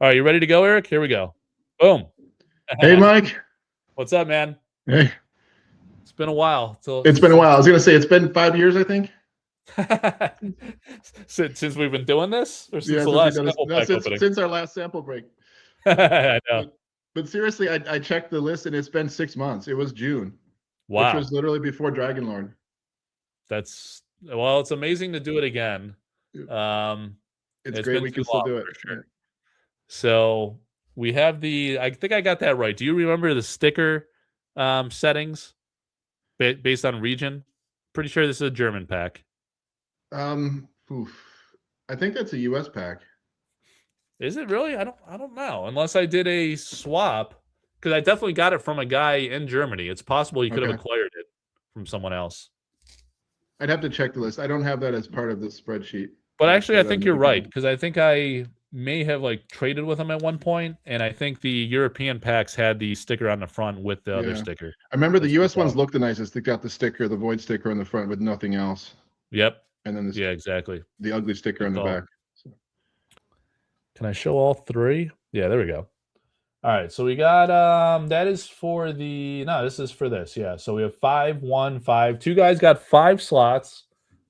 All right, you ready to go, Eric? Here we go. Boom. Hey, Mike. What's up, man? Hey. It's been a while. It's been a while. I was going to say it's been 5 years, I think. since we've been doing this, or since Yeah, the since we've last done this, sample no, pack opening? since our last sample break. I know. But seriously, I checked the list and it's been 6 months. It was June, which Wow. was literally before Dragon Lord. It's amazing to do it again. It's great we can still do it. For sure. Yeah. So we have I think I got that right. Do you remember the sticker settings based on region? Pretty sure this is a German pack. I think that's a US pack. Is it really? I don't know. Unless I did a swap, because I definitely got it from a guy in Germany. It's possible he could have acquired it from someone else. I'd have to check the list. I don't have that as part of the spreadsheet. But actually, I think you're right, because I think I may have traded with him at one point, and I think the European packs had the sticker on the front with the other sticker. I remember the US ones look the nicest. They got the sticker, the void sticker on the front with nothing else. Yep. And then exactly. The ugly sticker on the back. So. Can I show all three? Yeah, there we go. All right, so we got that is for this is for this. Yeah, so we have 5, 1, 5. Two guys got 5 slots.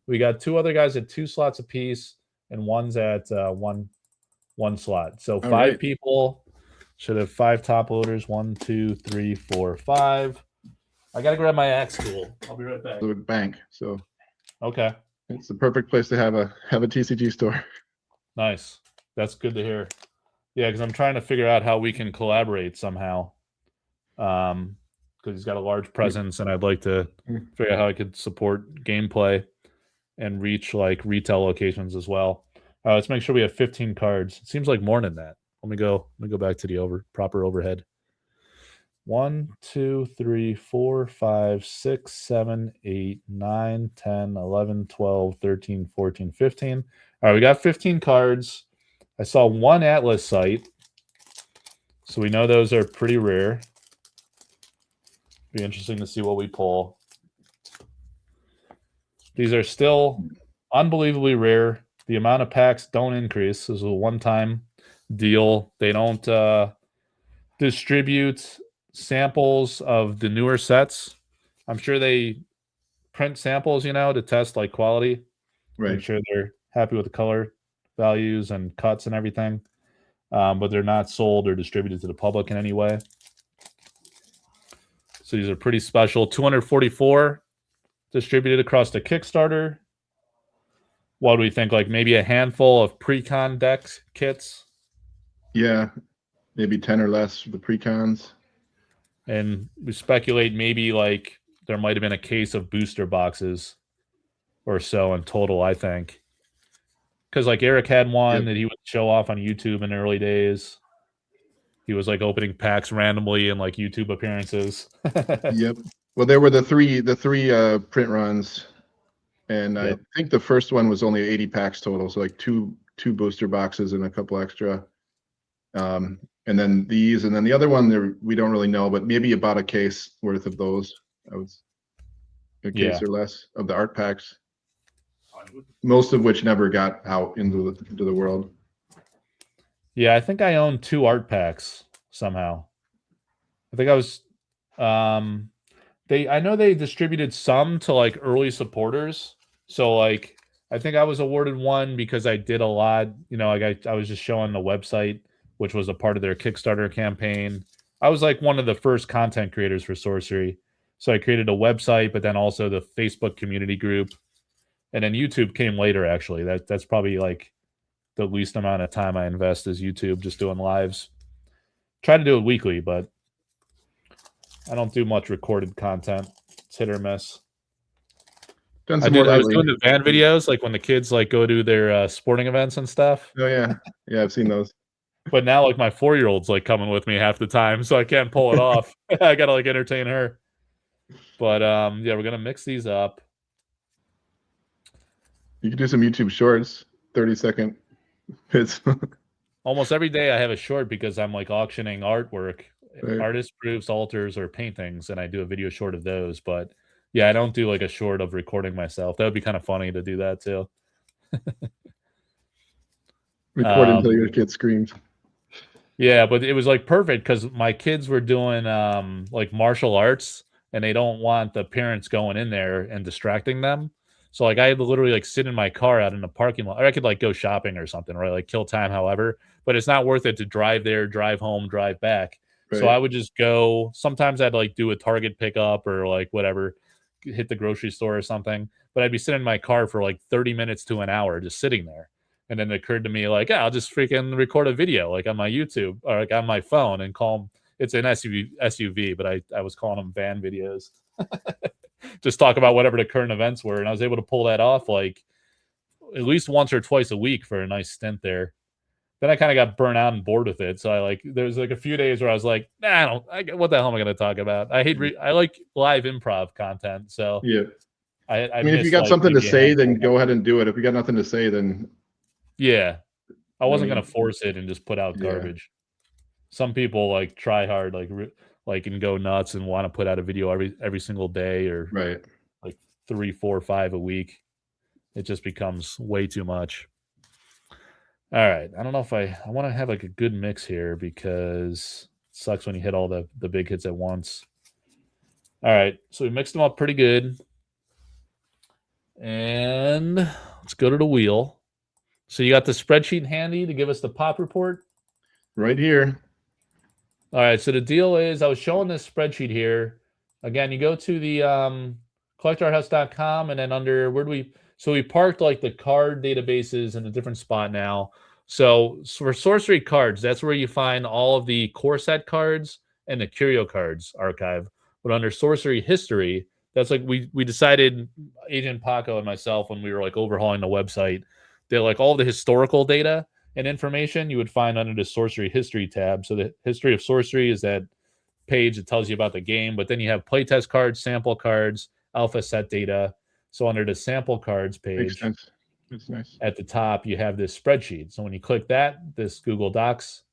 We got 2 other guys at 2 slots apiece, and one's at one slot. So 5 people should have 5 top loaders. 1, 2, 3, 4, 5. I gotta grab my axe tool. I'll be right back. The bank. So okay, it's the perfect place to have a TCG store. Nice. That's good to hear. Yeah, because I'm trying to figure out how we can collaborate somehow. Because he's got a large presence, and I'd like to figure out how I could support gameplay and reach retail locations as well. Let's make sure we have 15 cards. It seems like more than that. Let me go back to the proper overhead. 1, 2, 3, 4, 5, 6, 7, 8, 9, 10, 11, 12, 13, 14, 15. All right, we got 15 cards. I saw 1 Atlas site, so we know those are pretty rare. Be interesting to see what we pull. These are still unbelievably rare. The amount of packs don't increase. This is a one-time deal. They don't distribute samples of the newer sets. I'm sure they print samples, to test quality. Right. Make sure they're happy with the color values and cuts and everything. But they're not sold or distributed to the public in any way. So these are pretty special. 244 distributed across the Kickstarter. What do we think? Maybe a handful of pre-con decks kits? Yeah, maybe 10 or less for the pre-cons. And we speculate maybe there might have been a case of booster boxes or so in total, I think. Because Eric had one that he would show off on YouTube in the early days. He was opening packs randomly in YouTube appearances. Yep. Well, there were the three print runs, and I think the first one was only 80 packs total, so two booster boxes and a couple extra. And then these, and then the other one we don't really know, but maybe about a case worth of those. A case or less of the art packs. Most of which never got out into the world. Yeah, I think I own 2 art packs somehow. I think I was I know they distributed some to early supporters. So I think I was awarded one because I did a lot, I was just showing the website, which was a part of their Kickstarter campaign. I was one of the first content creators for Sorcery. So I created a website, but then also the Facebook community group. And then YouTube came later, actually. That's probably the least amount of time I invest is YouTube, just doing lives. Try to do it weekly, but I don't do much recorded content. It's hit or miss. I was doing the van videos, when the kids go to their sporting events and stuff. Oh yeah, I've seen those. But now my 4-year-old's coming with me half the time, so I can't pull it off. I gotta entertain her. But yeah, we're gonna mix these up. You can do some YouTube shorts, 30-second hits. Almost every day I have a short because I'm auctioning artwork, artist proofs, altars, or paintings, and I do a video short of those. But yeah, I don't do a short of recording myself. That would be kind of funny to do that too. Record until your kid screams. Yeah, but it was like perfect because my kids were doing like martial arts and they don't want the parents going in there and distracting them. So like I had to literally like sit in my car out in the parking lot. Or I could like go shopping or something, right? Like kill time, however. But it's not worth it to drive there, drive home, drive back. So Right. I would just go. Sometimes I'd like do a Target pickup or like whatever, hit the grocery store or something. But I'd be sitting in my car for like 30 minutes to an hour just sitting there. And then it occurred to me, like, yeah, I'll just freaking record a video, like on my YouTube or like on my phone and call them. It's an SUV, but I was calling them van videos. Just talk about whatever the current events were. And I was able to pull that off like at least once or twice a week for a nice stint there. Then I kind of got burnt out and bored with it. So I like, there's like a few days where I was like, nah, what the hell am I going to talk about? I like live improv content. So Yeah. I I mean, if you missed got like something to maybe a say, handful. then go ahead and do it. If you got nothing to say, then Yeah. I I wasn't going mean, to force it and just put out yeah, garbage. Some people like try hard, like and go nuts and want to put out a video every single day or right. like 3, 4, 5 a week. It just becomes way too much. All right, I don't know if I want to have like a good mix here because it sucks when you hit all the big hits at once. All right, so we mixed them up pretty good, and let's go to the wheel. So you got the spreadsheet handy to give us the pop report. Right here. All right, so the deal is I was showing this spreadsheet here. Again, you go to the collectorhouse.com and then under where do we parked like the card databases in a different spot now. So for sorcery cards, that's where you find all of the core set cards and the curio cards archive. But under sorcery history, that's like we decided, Agent Paco and myself, when we were like overhauling the website, they're like all the historical data and information you would find under the sorcery history tab. So the history of sorcery is that page that tells you about the game, but then you have playtest cards, sample cards, alpha set data. So under the sample cards Makes page sense. That's nice. at the top, you have this spreadsheet. So when you click that, this Google Docs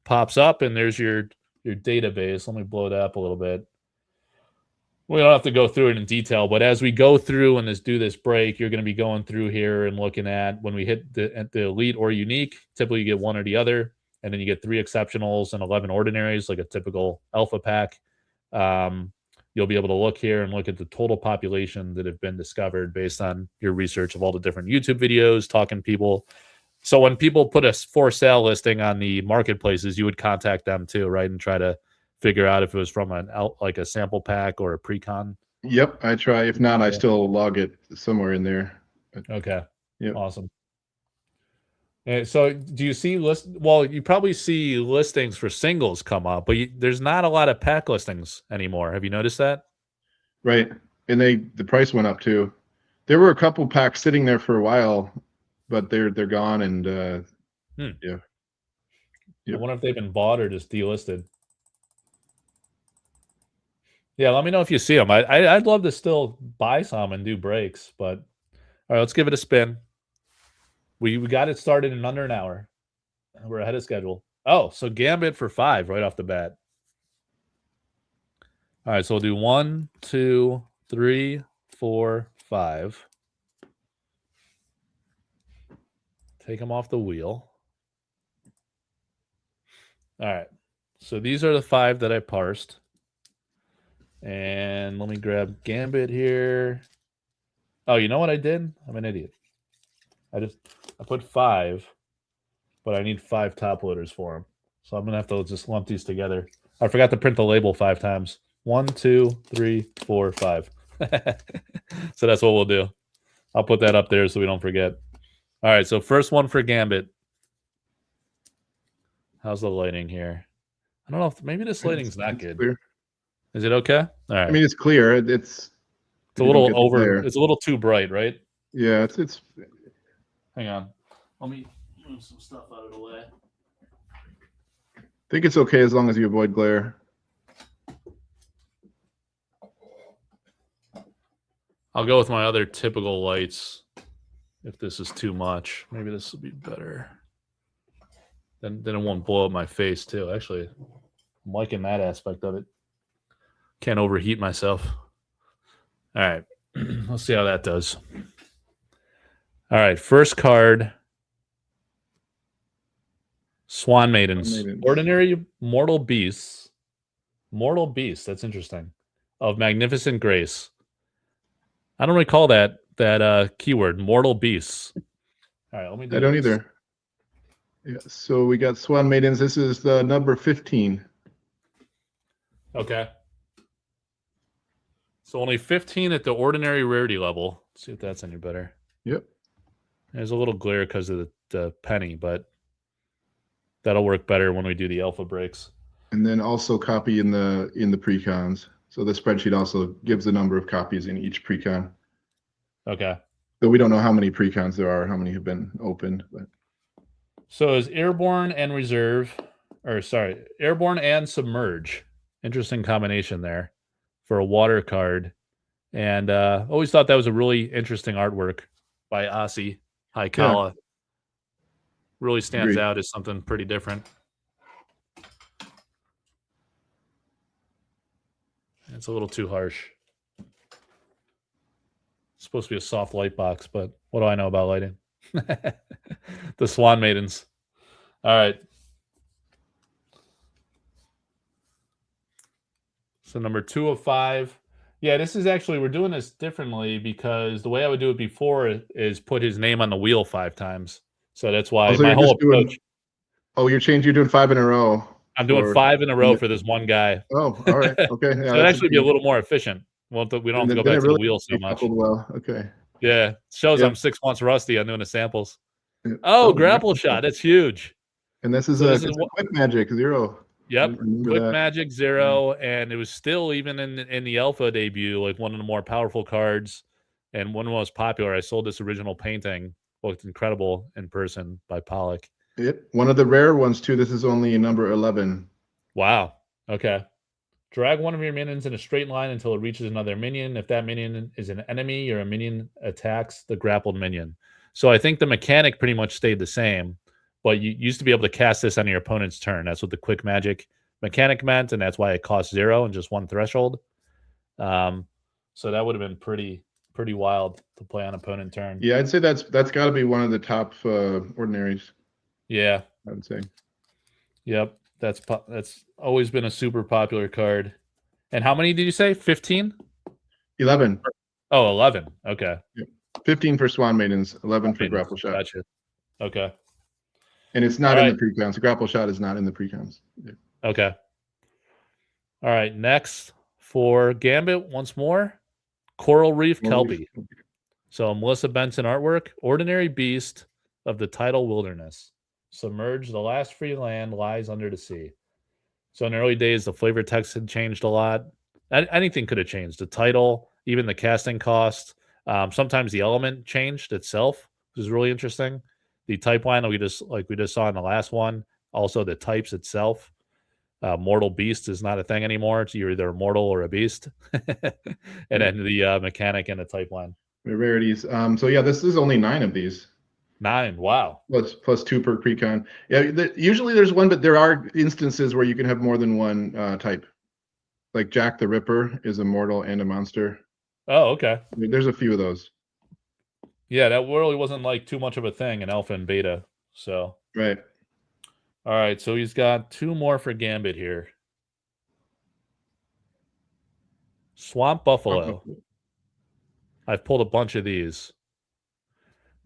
pops up and there's your database. Let me blow it up a little bit. We don't have to go through it in detail, but as we go through and do this break, you're going to be going through here and looking at when we hit the elite or unique. Typically, you get one or the other, and then you get 3 exceptionals and 11 ordinaries, like a typical alpha pack. You'll be able to look here and look at the total population that have been discovered based on your research of all the different YouTube videos, talking to people. So when people put a for sale listing on the marketplaces, you would contact them too, right, and try to figure out if it was from like a sample pack or a pre-con. Yep, I try. If not, I Yeah. still log it somewhere in there. Okay. Yep. Awesome. And so do you see well, you probably see listings for singles come up, but there's not a lot of pack listings anymore. Have you noticed that? Right. And the price went up too. There were a couple packs sitting there for a while, but they're gone and yeah. I Yep. wonder if they've been bought or just delisted. Yeah, let me know if you see them. I'd love to still buy some and do breaks, but all right, let's give it a spin. We got it started in under an hour. We're ahead of schedule. Oh, so Gambit for 5 right off the bat. All right, so we'll do 1, 2, 3, 4, 5. Take them off the wheel. All right, so these are the 5 that I parsed. And let me grab Gambit here. Oh, you know what I did? I'm an idiot. I put 5, but I need 5 top loaders for them. So I'm gonna have to just lump these together. I forgot to print the label 5 times. 1, 2, 3, 4, 5. So that's what we'll do. I'll put that up there so we don't forget. All right, so first one for Gambit. How's the lighting here? I don't know if maybe this lighting's not good. Clear. Is it okay? All right. I mean, it's clear. It's a little over. It's a little too bright, right? Yeah, it's. Hang on. Let me move some stuff out of the way. I think it's okay as long as you avoid glare. I'll go with my other typical lights. If this is too much, maybe this will be better. Then it won't blow up my face too. Actually, I'm liking that aspect of it. Can't overheat myself. All right. Let's see how that does. All right. First card. Swan Maidens. Swan Maidens. Ordinary Mortal Beasts. Mortal Beasts. That's interesting. Of Magnificent Grace. I don't recall that keyword, Mortal Beasts. All right, let me do I don't this. either. Yeah, so we got Swan Maidens. This is the number 15. Okay. So only 15 at the ordinary rarity level. Let's see if that's any better. Yep. There's a little glare because of the penny, but that'll work better when we do the alpha breaks. And then also copy in the precons. So the spreadsheet also gives the number of copies in each precon. Okay. Though we don't know how many precons there are, how many have been opened. But so is Airborne and Reserve, or sorry, Airborne and Submerge. Interesting combination there for a water card. And always thought that was a really interesting artwork by Asi Haikala. Yeah. Really stands out as something pretty different. It's a little too harsh. It's supposed to be a soft light box, but what do I know about lighting? The Swan Maidens. All right. So number 2 of 5. Yeah, this is actually, we're doing this differently because the way I would do it before is put his name on the wheel 5 times. So that's why my whole approach. You're doing 5 in a row. I'm doing 5 in a row for this one guy. Oh, all right. Okay. Yeah, so it'd actually be a little more efficient. We don't have to go back to the wheel so much. Well, okay. Yeah, shows I'm 6 months rusty on doing the samples. Oh, grapple shot. That's huge. And this is a quick magic 0. Yep, quick magic 0, and it was still even in the alpha debut, like one of the more powerful cards and one of the most popular. I sold this original painting. Looked incredible in person by Pollock. One of the rare ones too. This is only number 11. Wow. Okay. Drag one of your minions in a straight line until it reaches another minion. If that minion is an enemy or a minion attacks the grappled minion. So I think the mechanic pretty much stayed the same, but you used to be able to cast this on your opponent's turn. That's what the quick magic mechanic meant, and that's why it cost 0 and just 1 threshold. So that would have been pretty wild to play on opponent turn. Yeah, I'd say that's got to be one of the top ordinaries. Yeah, I would say. Yep, that's always been a super popular card. And how many did you say? 15? 11. Oh, 11. Okay. Yep. 15 for Swan Maidens, 11 for Grapple Shot. Gotcha. Okay. And it's not in the precons. The Grapple Shot is not in the precons. Yeah. Okay. All right. Next for Gambit, once more, Coral Reef Kelpie. So Melissa Benson artwork, Ordinary Beast of the Tidal Wilderness. Submerge, the last free land lies under the sea. So in the early days, the flavor text had changed a lot. Anything could have changed. The title, even the casting cost. Sometimes the element changed itself, which is really interesting. The type line we just saw in the last one. Also the types itself. Mortal Beast is not a thing anymore. You're either a mortal or a beast. And then the mechanic and the type line. The rarities. So yeah, this is only 9 of these. 9. Wow. Plus 2 per precon. Yeah, usually there's 1, but there are instances where you can have more than 1 type. Like Jack the Ripper is a mortal and a monster. Oh, okay. There's a few of those. Yeah, that really wasn't like too much of a thing in alpha and beta. So right. All right, so he's got 2 more for Gambit here. Swamp Buffalo. I've pulled a bunch of these.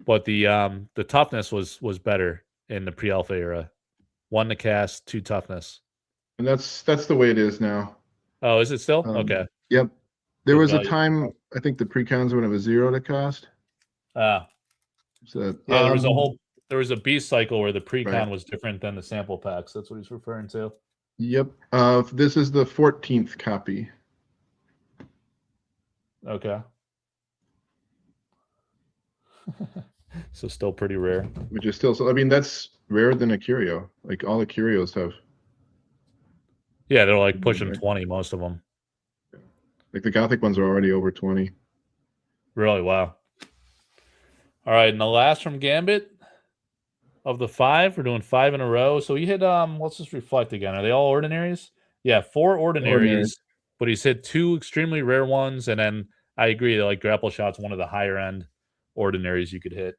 But the toughness was better in the pre-alpha era. 1 to cast, 2 toughness. And that's the way it is now. Oh, is it still? Okay. Yep. There was a time, I think the precons when it was 0 to cost. So yeah, there was a beast cycle where the precon was different than the sample packs. That's what he's referring to. Yep. This is the 14th copy. Okay. So still pretty rare. Which is still, so I mean, that's rarer than a Curio. Like all the Curios have. Yeah, they're like pushing 20, most of them. Like the Gothic ones are already over 20. Really? Wow. All right, and the last from Gambit of the 5, we're doing 5 in a row. So he hit, let's just reflect again. Are they all ordinaries? Yeah, 4 ordinaries, but he's hit 2 extremely rare ones, and then I agree that like Grapple Shot's one of the higher end ordinaries you could hit.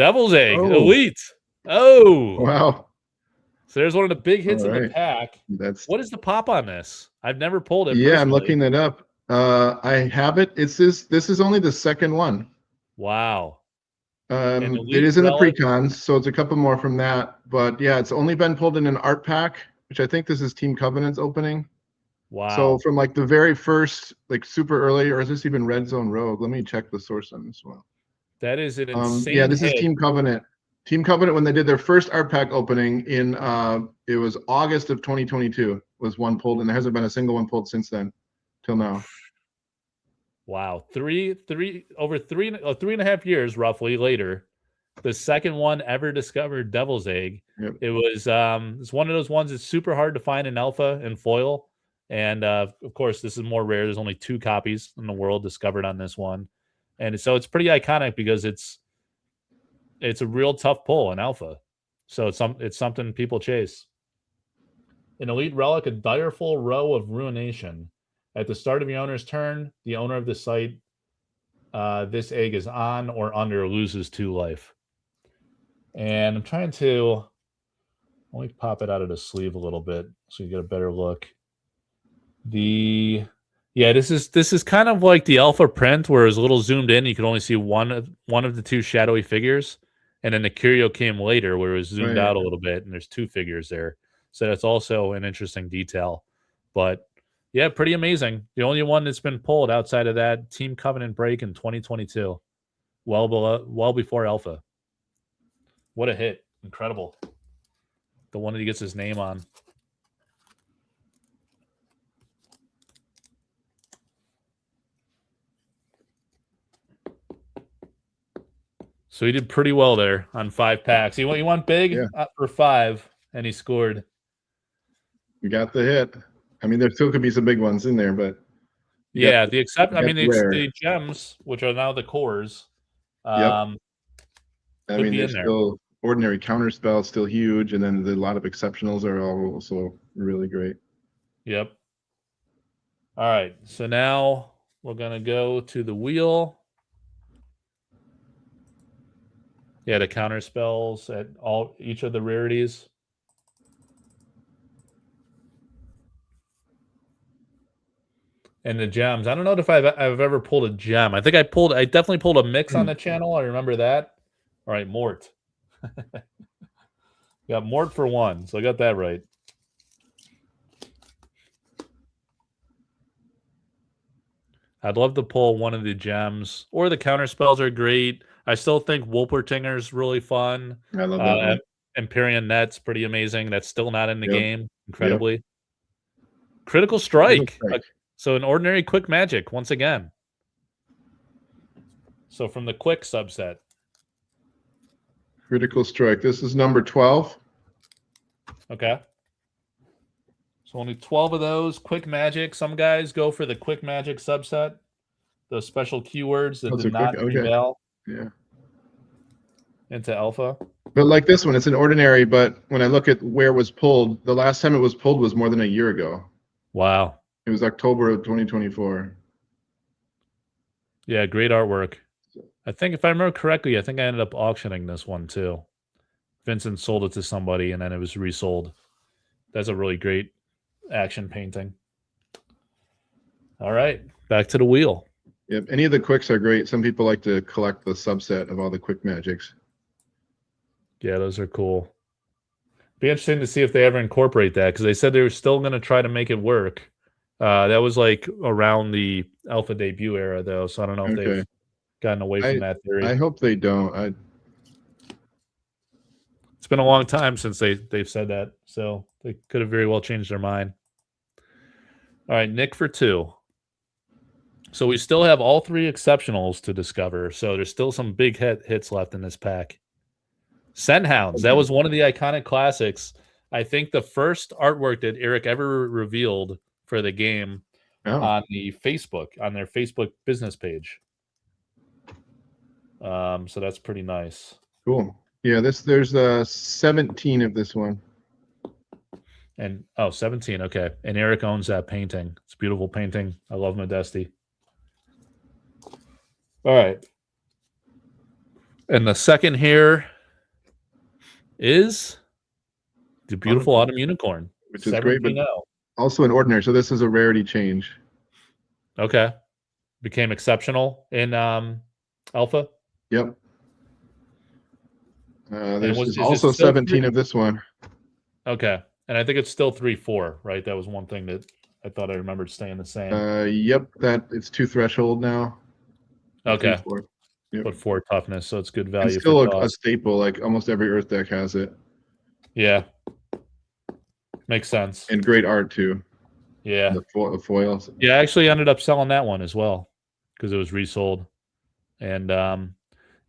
Devil's Egg, Elite. Oh, wow. So there's one of the big hits in the Right. pack. What is the pop on this? I've never pulled it. Yeah, personally. I'm looking it up. I have it. This is only the second one. Wow. It is in the pre-cons, so it's a couple more from that. But yeah, it's only been pulled in an art pack, which I think this is Team Covenant's opening. Wow. So from like the very first, like super early, or is this even Red Zone Rogue? Let me check the source on this one. That is an insane yeah, this hit. is Team Covenant. Team Covenant, when they did their first art pack opening in it was August of 2022, was one pulled, and there hasn't been a single one pulled since then till now. Wow. Over 3.5 years roughly later, the second one ever discovered Devil's Egg. Yep. It was it's one of those ones that's super hard to find in alpha and foil. And of course, this is more rare. There's only 2 copies in the world discovered on this one. And so it's pretty iconic because it's a real tough pull in alpha. So it's something people chase. An elite relic, a direful row of ruination. At the start of your owner's turn, the owner of the site, this egg is on or under, loses 2 life. And I'm trying to only pop it out of the sleeve a little bit so you get a better look. This is kind of like the alpha print where it was a little zoomed in. You could only see one of the 2 shadowy figures, and then the Curio came later where it was zoomed out a little bit, and there's 2 figures there. So that's also an interesting detail. But yeah, pretty amazing. The only one that's been pulled outside of that Team Covenant break in 2022, well before alpha. What a hit! Incredible. The one that he gets his name on. So he did pretty well there on 5 packs. He went big for 5, and he scored. You got the hit. I mean, there still could be some big ones in there, but yeah, the gems, which are now the cores. I mean, there's still ordinary counterspell, still huge, and then a lot of exceptionals are also really great. Yep. All right, so now we're gonna go to the wheel. Yeah, the counter spells at each of the rarities. And the gems. I don't know if I've ever pulled a gem. I definitely pulled a mix on the channel. I remember that. All right, Mort. Got Mort for 1, so I got that right. I'd love to pull one of the gems, or the counter spells are great. I still think Wolpertinger's really fun. I love that one. Empyrean Net's pretty amazing. That's still not in the game, incredibly. Critical Strike. So an ordinary quick magic, once again. So from the quick subset. Critical Strike. This is number 12. Okay. So only 12 of those. Quick magic. Some guys go for the quick magic subset. Those special keywords that did not prevail into alpha. But like this one, it's an ordinary, but when I look at where it was pulled, the last time it was pulled was more than a year ago. Wow. It was October of 2024. Yeah, great artwork. I think if I remember correctly, I think I ended up auctioning this one too. Vincent sold it to somebody and then it was resold. That's a really great action painting. All right, back to the wheel. Yep, any of the quicks are great. Some people like to collect the subset of all the quick magics. Yeah, those are cool. Be interesting to see if they ever incorporate that, because they said they were still going to try to make it work. That was like around the alpha debut era, though, so I don't know if they've gotten away from that theory. I hope they don't. It's been a long time since they've said that, so they could have very well changed their mind. All right, Nick for 2. So we still have all 3 exceptionals to discover, so there's still some big hits left in this pack. Scent Hounds. That was one of the iconic classics. I think the first artwork that Eric ever revealed for the game on their Facebook business page. So that's pretty nice. Cool. Yeah, there's 17 of this one. And 17, okay. And Eric owns that painting. It's a beautiful painting. I love Modesty. All right. And the second here is the beautiful Autumn Unicorn, which is great, but 17-0. also an ordinary. So this is a rarity change. Okay. Became exceptional in Alpha. Yep. There's is also 17 of this one. Okay. And I think it's still 3-4, right? That was one thing that I thought I remembered staying the same. Yep, that it's 2 threshold now. Okay. 3-4. Yep. But 4 toughness, so it's good value. It's still for a staple. Like almost every Earth deck has it. Yeah. Makes sense. And great art too. Yeah. The foils. Yeah, I actually ended up selling that one as well because it was resold. And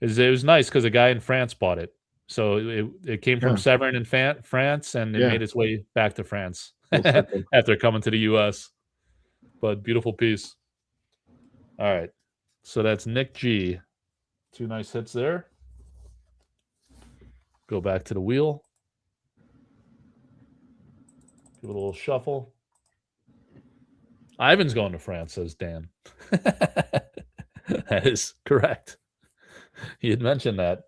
it was nice because a guy in France bought it. So it came from Severn in France, and it made its way back to France after coming to the U.S. But beautiful piece. All right. So that's Nick G. 2 nice hits there. Go back to the wheel. Give it a little shuffle. Ivan's going to France, says Dan. That is correct. He had mentioned that.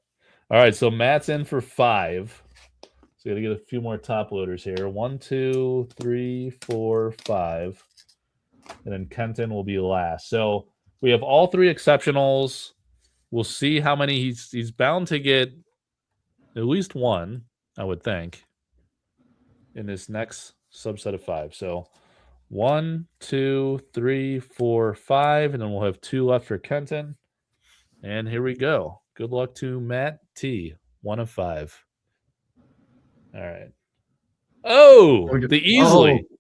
All right, so Matt's in for 5. So you got to get a few more top loaders here. 1, 2, 3, 4, 5. And then Kenton will be last. So we have all 3 exceptionals. We'll see how many he's bound to get. At least 1, I would think, in this next subset of 5. So 1, 2, 3, 4, 5, and then we'll have 2 left for Kenton. And here we go. Good luck to Matt T. 1 of 5. All right. Oh, the Easily. Oh.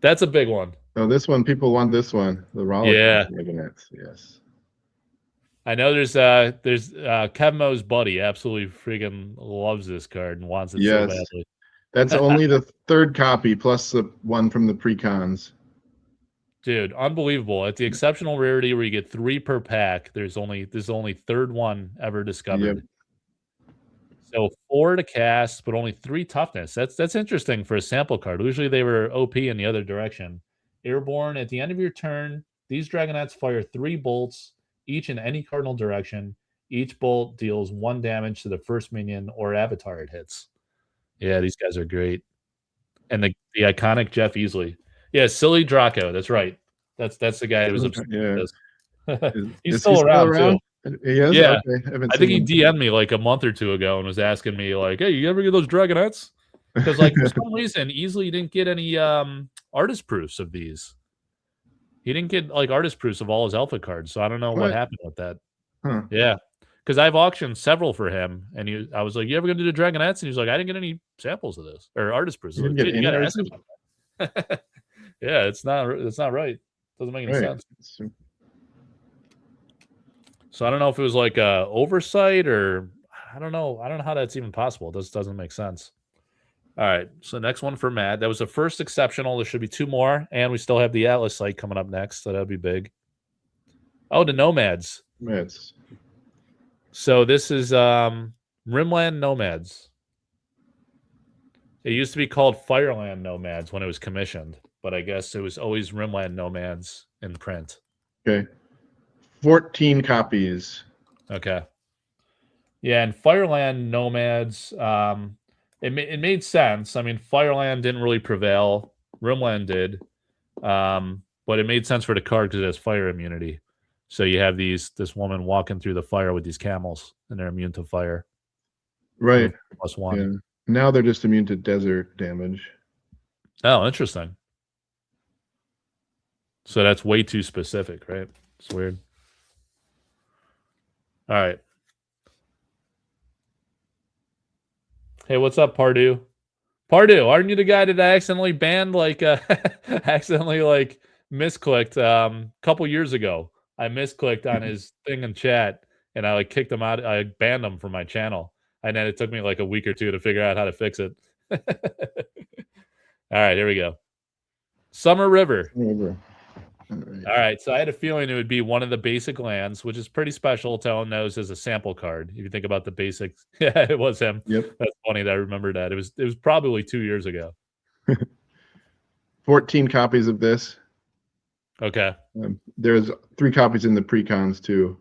That's a big one. Oh, this one, people want this one. The Rarest. Yeah. Yes. I know there's Kevmo's buddy absolutely freaking loves this card and wants it so badly. That's only the 3rd copy plus the one from the pre-cons. Dude, unbelievable. At the exceptional rarity where you get 3 per pack, this is only 3rd one ever discovered. Yep. So 4 to cast, but only 3 toughness. That's interesting for a sample card. Usually they were OP in the other direction. Airborne, at the end of your turn, these Dragonettes fire 3 bolts, each in any cardinal direction. Each bolt deals 1 damage to the first minion or avatar it hits. Yeah, these guys are great. And the iconic Jeff Easley. Yeah, Silly Draco. That's right. That's the guy who was upset with this. He's still around too. He is? Yeah. Okay. I think he DM'd me like a month or 2 ago and was asking me like, "Hey, you ever get those Dragonettes?" Because like for some reason, Easley didn't get any artist proofs of these. He didn't get like artist proofs of all his alpha cards, so I don't know what happened with that. Huh. Yeah. Because I've auctioned several for him, and I was like, "You ever going to do the Dragonettes?" And he's like, "I didn't get any samples of this or artist proofs." You like, didn't get any artist proofs? Yeah, it's not right. Doesn't make any sense. So I don't know if it was like a oversight or I don't know how that's even possible. This doesn't make sense. All right, so next one for Matt. That was the first exceptional. There should be 2 more, and we still have the Atlas site coming up next, so that'd be big. Oh, the Nomads. So this is Rimland Nomads. It used to be called Fireland Nomads when it was commissioned, but I guess it was always Rimland Nomads in print. Okay. 14 copies. Okay. Yeah, and Fireland Nomads, it made sense. I mean, Fireland didn't really prevail. Rimland did. But it made sense for the card because it has fire immunity. So you have this woman walking through the fire with these camels, and they're immune to fire. Right. +1. Yeah. Now they're just immune to desert damage. Oh, interesting. So that's way too specific, right? It's weird. All right. Hey, what's up, Pardue? Pardue, aren't you the guy that I accidentally banned, accidentally misclicked a couple years ago? I misclicked on his thing in chat, and I kicked him out. I banned him from my channel, and then it took me like a week or 2 to figure out how to fix it. All right, here we go. Summer River. All right, so I had a feeling it would be one of the basic lands, which is pretty special to own those as a sample card. If you think about the basics, yeah, it was him. Yep, that's funny that I remember that. It was probably 2 years ago. 14 copies of this. Okay. There's 3 copies in the pre-cons too.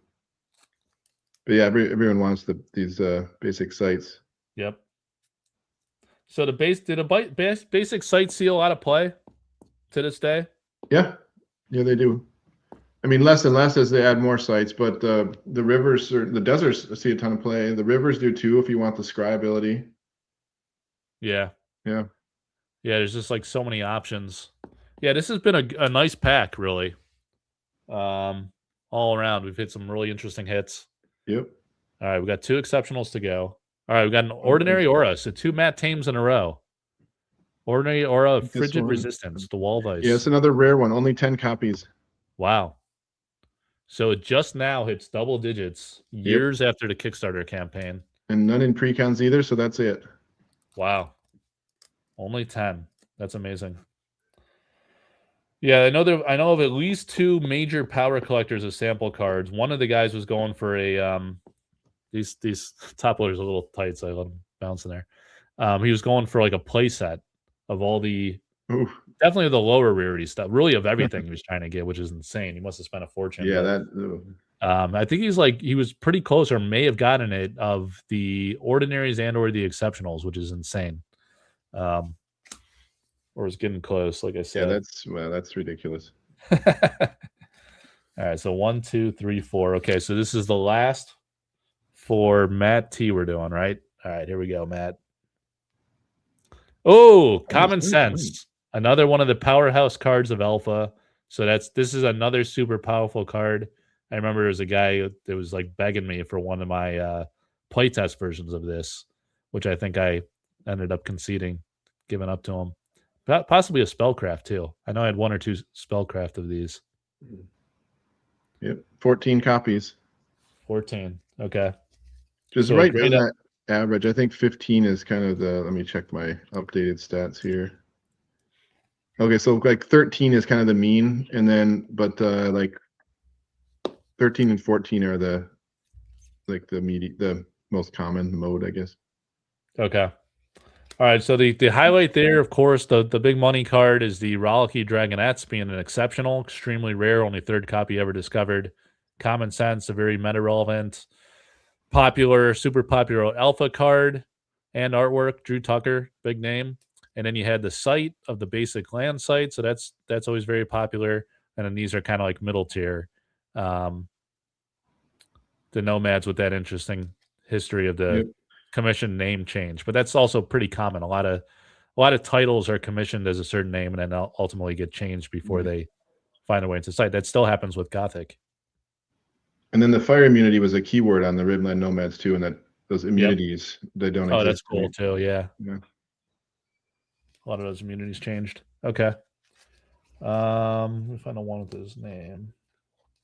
But yeah, everyone wants these basic sites. Yep. So the basic sites see a lot of play to this day? Yeah, they do. I mean, less and less as they add more sites, but the rivers or the deserts see a ton of play. The rivers do too if you want the scry ability. Yeah. Yeah. Yeah, there's just like so many options. Yeah, this has been a nice pack, really. All around, we've hit some really interesting hits. Yep. All right, we got 2 exceptionals to go. All right, we got an ordinary aura, so 2 Matt Tames in a row. Ordinary aura, frigid resistance, the wall of ice. Yeah, it's another rare one. Only 10 copies. Wow. So it just now hits double digits years after the Kickstarter campaign. And none in precons either, so that's it. Wow. Only 10. That's amazing. Yeah, I know of at least 2 major power collectors of sample cards. One of the guys was going for a these top loaders are a little tight, so I let him bounce in there. He was going for like a play set of all the definitely the lower rarity stuff, really of everything he was trying to get, which is insane. He must have spent a fortune. Yeah, but, I think he was pretty close or may have gotten it of the ordinaries and or the exceptionals, which is insane. Or is getting close, like I said. Yeah, that's ridiculous. All right, so 1, 2, 3, 4. Okay, so this is the last for Matt T we're doing, right? All right, here we go, Matt. Oh, Common Sense. Another one of the powerhouse cards of Alpha. So this is another super powerful card. I remember there was a guy that was like begging me for one of my playtest versions of this, which I think I ended up conceding, giving up to him. Possibly a Spellcraft too. I know I had 1 or 2 Spellcraft of these. Yep, 14 copies. 14. Okay. Just so right in that average. I think 15 is kind of the. Let me check my updated stats here. Okay, so like 13 is kind of the mean, and then but like 13 and 14 are the most common mode, I guess. Okay. All right, so the highlight there, of course, the big money card is the Rollicky Dragonettes being an exceptional, extremely rare, only 3rd copy ever discovered. Common Sense, a very meta-relevant, popular, super popular alpha card and artwork. Drew Tucker, big name. And then you had the site of the basic land site, so that's always very popular. And then these are kind of like middle tier. The Nomads with that interesting history of the commission name change, but that's also pretty common. A lot of titles are commissioned as a certain name and then ultimately get changed before they find a way into the site. That still happens with Gothic. And then the fire immunity was a keyword on the Ribland Nomads too, and that those immunities they don't exist. Oh, that's cool too. Yeah. A lot of those immunities changed. Okay. Let me find the one with his name.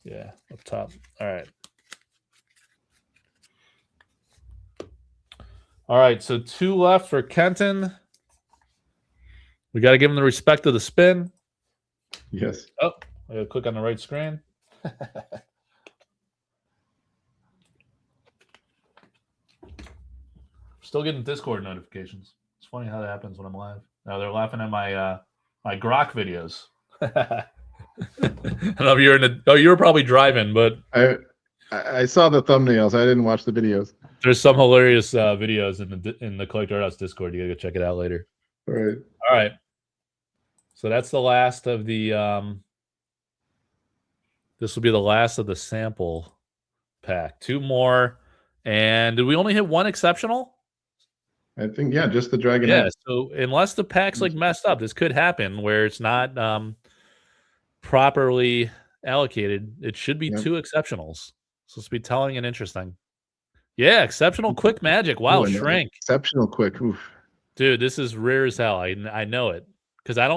Yeah, up top. All right. All right, so 2 left for Kenton. We got to give him the respect of the spin. Yes. Oh, I got to click on the right screen. Still getting Discord notifications. It's funny how that happens when I'm live. Now they're laughing at my my Grok videos. I don't know if you were probably driving, but I saw the thumbnails. I didn't watch the videos. There's some hilarious videos in the Collector House Discord. You gotta go check it out later. All right. All right. So that's the last of the. This will be the last of the sample pack. 2 more, and did we only hit 1 exceptional? I think just the Dragonette. Yeah. So unless the pack's like messed up, this could happen where it's not properly allocated. It should be 2 exceptionals. So it's be telling and interesting. Yeah, exceptional quick magic. Wow, shrink. Exceptional quick. Oof. Dude, this is rare as hell. I know it because I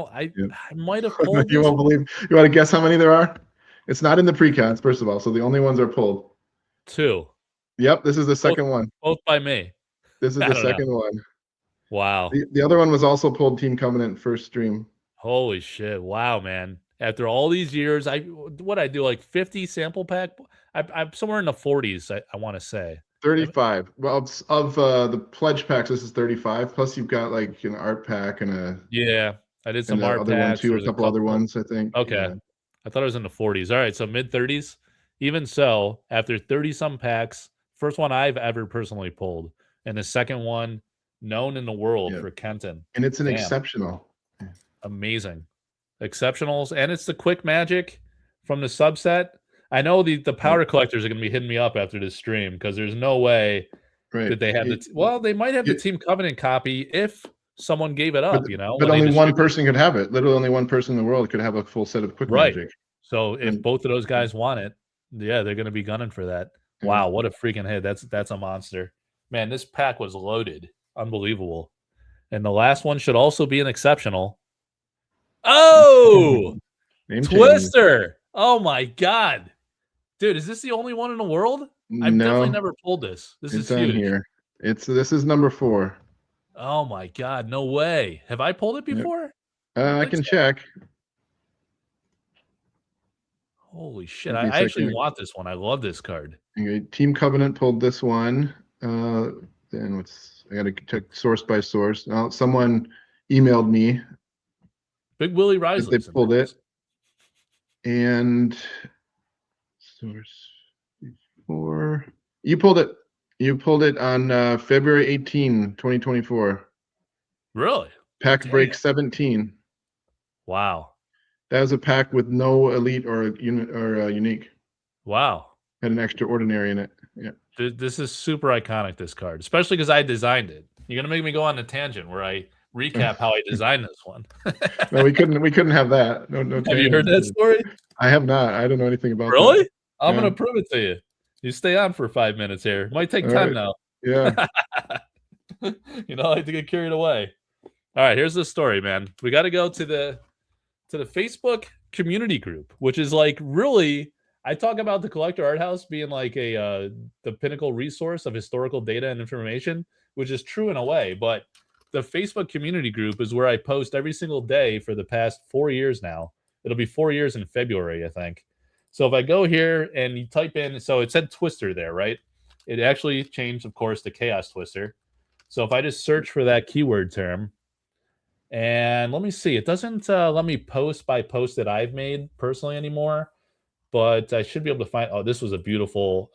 might have pulled. You won't believe. You want to guess how many there are? It's not in the precons, first of all. So the only ones are pulled. 2. Yep, this is the second one. Both by me. This is the second one. Wow. The other one was also pulled Team Covenant first stream. Holy shit! Wow, man. After all these years, I do like 50 sample pack. I'm somewhere in the 40s. I want to say 35. Well, of the pledge packs, this is 35. Plus, you've got like an art pack and a I did some art other packs. One too, a couple other ones, I think. Okay, yeah. I thought it was in the 40s. All right, so mid 30s. Even so, after 30 some packs, First one I've ever personally pulled, and the second one known in the world for Kenton. And it's an Damn. exceptional. Amazing. Exceptionals, and it's the quick magic from the subset. I know the powder collectors are going to be hitting me up after this stream because there's no way that they have well, they might have the Team Covenant copy if someone gave it up, but only one person could have it. Literally only one person in the world could have a full set of quick magic. So if both of those guys want it, yeah, they're going to be gunning for that. Wow, what a freaking hit. That's a monster. Man, this pack was loaded. Unbelievable. And the last one should also be an exceptional. Oh! Twister! Oh my god. Dude, is this the only one in the world? I've definitely never pulled this. This is huge. Here. This is number 4. Oh my god, no way. Have I pulled it before? I can check. Holy shit. I actually want this one. I love this card. Okay, Team Covenant pulled this one. Then I gotta check source by source. Now someone emailed me. Big Willie Risley. They pulled it. And source before you pulled it. You pulled it on February 18, 2024. Really? Pack break 17. Wow. That was a pack with no elite or unique. Wow. Had an extraordinary in it. Yeah. This is super iconic, this card, especially because I designed it. You're gonna make me go on a tangent where I recap how I designed this one. No, we couldn't have that. No. Have you heard that story? I have not. I don't know anything about really? That. I'm gonna prove it to you. You stay on for 5 minutes here. Might take time now. Yeah. I like to get carried away. All right, here's the story, man. We got to go to the Facebook community group, which is like really. I talk about the Collector Art House being like the pinnacle resource of historical data and information, which is true in a way. But the Facebook community group is where I post every single day for the past 4 years now. It'll be 4 years in February, I think. So if I go here and you type in, so it said Twister there, right? It actually changed, of course, to Chaos Twister. So if I just search for that keyword term, and let me see, it doesn't let me post by post that I've made personally anymore, but I should be able to find, oh, this was a beautiful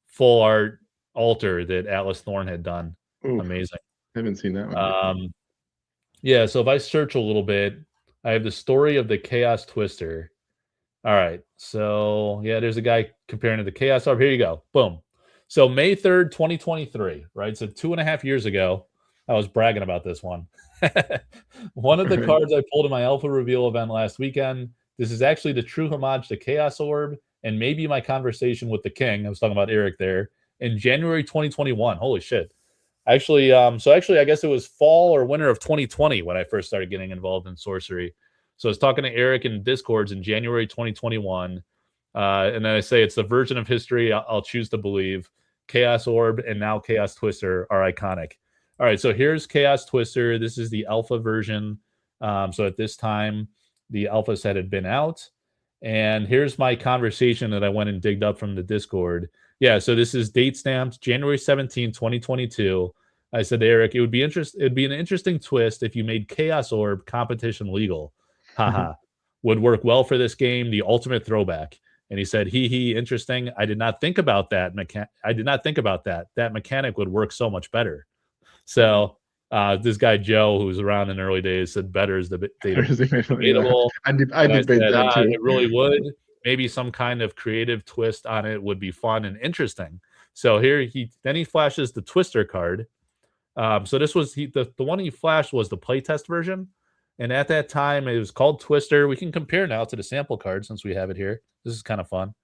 full art altar that Atlas Thorn had done. Ooh, amazing. I haven't seen that one. Yeah, so if I search a little bit, I have the story of the Chaos Twister. All right, so yeah, there's a guy comparing to the Chaos Orb. Here you go. Boom. So May 3rd, 2023, right? So 2.5 years ago, I was bragging about this one. One of the cards I pulled in my Alpha Reveal event last weekend. This is actually the true homage to Chaos Orb and maybe my conversation with the King. I was talking about Eric there in January 2021. Holy shit. Actually, I guess it was fall or winter of 2020 when I first started getting involved in Sorcery. So I was talking to Eric in Discords in January 2021. And then I say it's the version of history I'll choose to believe. Chaos Orb and now Chaos Twister are iconic. All right, so here's Chaos Twister. This is the alpha version. So at this time, the alpha set had been out. And here's my conversation that I went and digged up from the Discord. Yeah, so this is date stamped January 17, 2022. I said to Eric, it'd be an interesting twist if you made Chaos Orb competition legal. Haha. Would work well for this game, the ultimate throwback. And he said, interesting. I did not think about that. That mechanic would work so much better. So this guy Joe, who was around in the early days, said better is debatable. I debate that too. It really would. Maybe some kind of creative twist on it would be fun and interesting. So here he flashes the Twister card. So this was the one he flashed was the playtest version. And at that time, it was called Twister. We can compare now to the sample card since we have it here. This is kind of fun.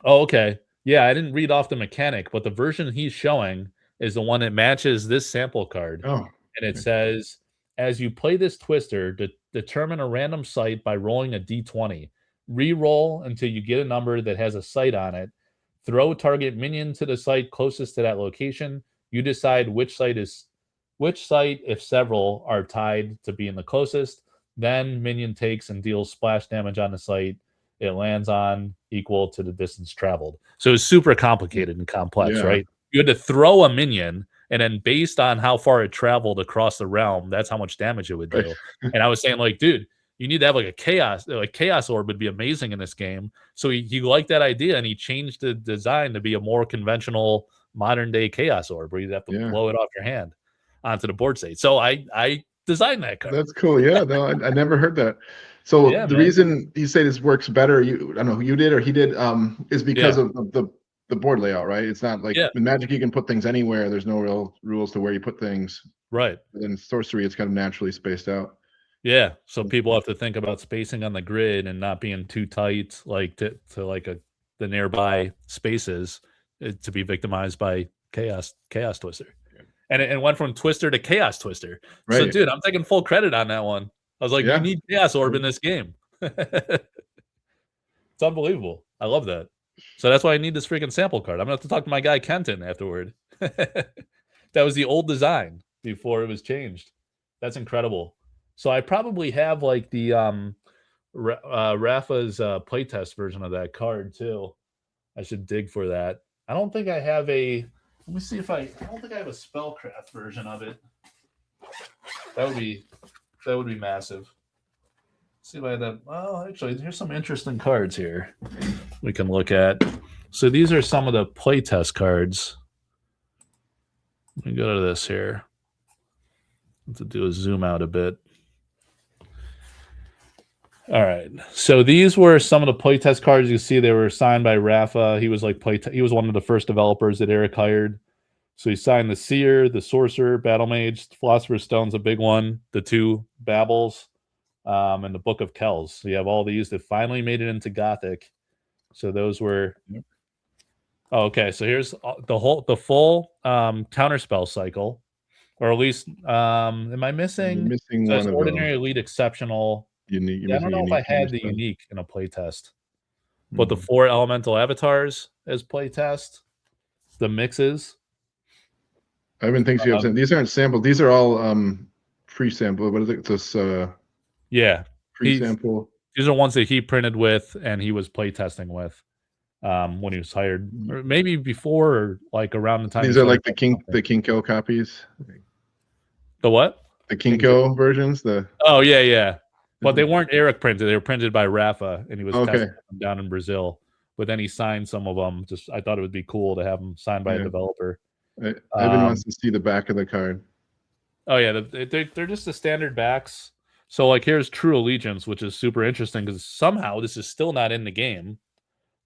Okay. Yeah, I didn't read off the mechanic, but the version he's showing is the one that matches this sample card. Oh. And it says, as you play this Twister, determine a random site by rolling a d20. Re-roll until you get a number that has a site on it. Throw target minion to the site closest to that location. You decide which site, if several are tied to being the closest. Then minion takes and deals splash damage on the site it lands on equal to the distance traveled. So it's super complicated and complex, right? You had to throw a minion, and then based on how far it traveled across the realm, that's how much damage it would do. And I was saying, like, dude, you need to have like a chaos orb would be amazing in this game. So he liked that idea and he changed the design to be a more conventional modern day chaos orb where you'd have to blow it off your hand onto the board state. So I designed that card. That's cool. Yeah, no, I never heard that. So Yeah, the man. reason you say this works better, I don't know who you did or he did, is because of the board layout, right? It's not like in Magic you can put things anywhere. There's no real rules to where you put things. Right. But in Sorcery, it's kind of naturally spaced out. Yeah, so people have to think about spacing on the grid and not being too tight, like to like the nearby spaces to be victimized by chaos twister, and it went from twister to chaos twister. Right. So, dude, I'm taking full credit on that one. I was like, you need chaos orb in this game. It's unbelievable. I love that. So that's why I need this freaking sample card. I'm gonna have to talk to my guy Kenton afterward. That was the old design before it was changed. That's incredible. So I probably have like the Rafa's playtest version of that card too. I should dig for that. I don't think I have a. Let me see if I don't think I have a spellcraft version of it. That would be massive. Let's see if I have that. Well, actually, here's some interesting cards here we can look at. So these are some of the playtest cards. Let me go to this here. Let's do a zoom out a bit. All right. So these were some of the playtest cards. You see, they were signed by Rafa. He was like he was one of the first developers that Eric hired. So he signed the Seer, the Sorcerer, Battle Mage, Philosopher's Stone's a big one, the 2 Babbles, and the Book of Kells. So you have all these that finally made it into Gothic. So those were. Oh, okay. So here's the full counterspell cycle, or at least am I missing? You're missing so one of ordinary, those. elite, exceptional. Unique. I don't know if I had the unique in a playtest, but the 4 elemental avatars as playtest, the mixes. I even think you have these aren't sampled. These are all pre-sample. What is it? This pre-sample. These are ones that he printed with and he was playtesting with when he was hired, or maybe before, or like around the time. These are like the Kinko copies. The what? The Kinko versions. Oh yeah. But they weren't Eric printed. They were printed by Rafa, and he was testing them down in Brazil. But then he signed some of them. Just I thought it would be cool to have them signed by a developer. Evan wants to see the back of the card. Oh yeah, they're just the standard backs. So like here's True Allegiance, which is super interesting because somehow this is still not in the game.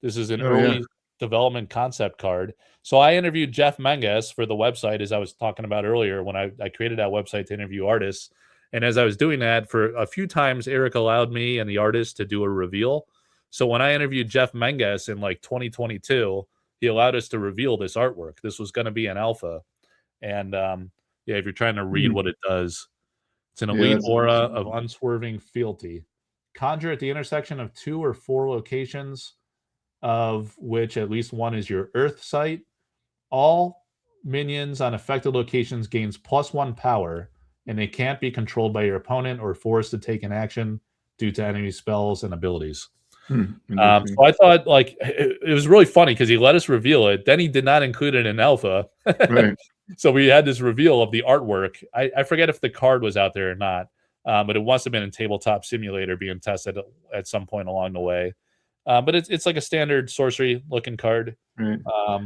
This is an early development concept card. So I interviewed Jeff Menges for the website, as I was talking about earlier, when I created that website to interview artists. And as I was doing that, for a few times, Eric allowed me and the artist to do a reveal. So when I interviewed Jeff Menges in like 2022, he allowed us to reveal this artwork. This was going to be an alpha. And if you're trying to read what it does, it's an elite aura of unswerving fealty. Conjure at the intersection of 2 or 4 locations, of which at least one is your Earth site. All minions on affected locations gains +1 power, and they can't be controlled by your opponent or forced to take an action due to enemy spells and abilities. So I thought like it was really funny because he let us reveal it. Then he did not include it in alpha. Right. So we had this reveal of the artwork. I forget if the card was out there or not, but it must have been in Tabletop Simulator being tested at some point along the way. But it's like a standard sorcery looking card. Right.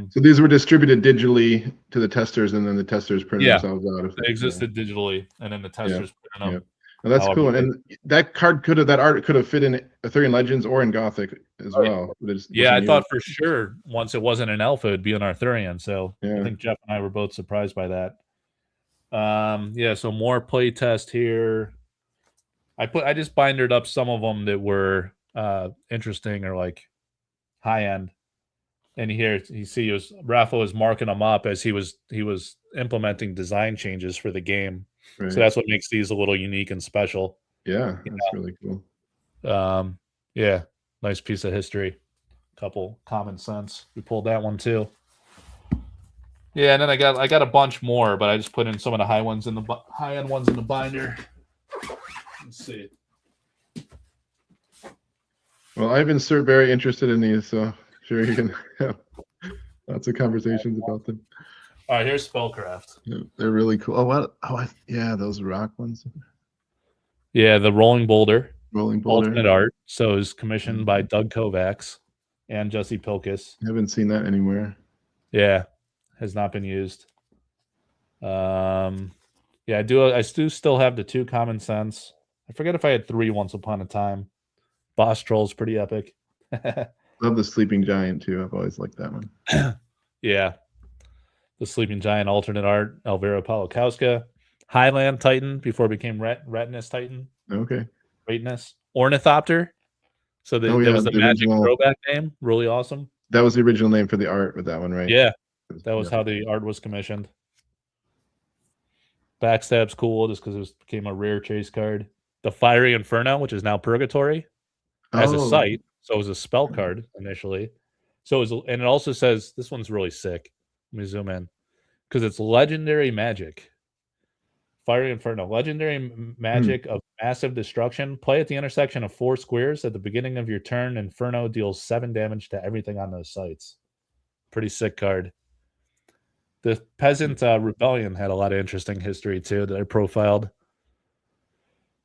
So these were distributed digitally to the testers, and then the testers printed themselves out. They existed digitally, and then the testers printed them. Well, that's cool. And that art could have fit in Arthurian Legends or in Gothic as well. I thought for sure once it wasn't an alpha, it'd be an Arthurian. So I think Jeff and I were both surprised by that. So more play test here. I just bindered up some of them that were interesting or like high end. And here you see Rafa was marking them up as he was implementing design changes for the game. Right. So that's what makes these a little unique and special. Yeah, that's really cool. Nice piece of history. Couple common sense. We pulled that one too. Yeah, and then I got a bunch more, but I just put in some of the high end ones in the binder. Let's see. Well, I've been very interested in these, so sure you can have lots of conversations about them. All right, here's Spellcraft. Yeah, they're really cool. Oh, what? Oh, those rock ones. Yeah, the Rolling Boulder. Rolling Boulder. alternate art. So it's commissioned by Doug Kovacs and Jesse Pilkus. Haven't seen that anywhere. Yeah, has not been used. Yeah, I do still have the 2 Common Sense. I forget if I had 3 once upon a time. Boss Troll's pretty epic. Love the Sleeping Giant too. I've always liked that one. Yeah. The Sleeping Giant alternate art, Elvira Polakowska. Highland Titan before it became Retinus Titan. Okay. Retinus. Ornithopter. So that was the Magic throwback name. Really awesome. That was the original name for the art with that one, right? Yeah. That was how the art was commissioned. Backstab's cool just because it became a rare chase card. The Fiery Inferno, which is now Purgatory, as a site. So it was a spell card initially. So and it also says, this one's really sick. Let me zoom in. Because it's legendary magic. Fiery Inferno. Legendary magic of massive destruction. Play at the intersection of 4 squares. At the beginning of your turn, Inferno deals 7 damage to everything on those sites. Pretty sick card. The Peasant Rebellion had a lot of interesting history, too, that I profiled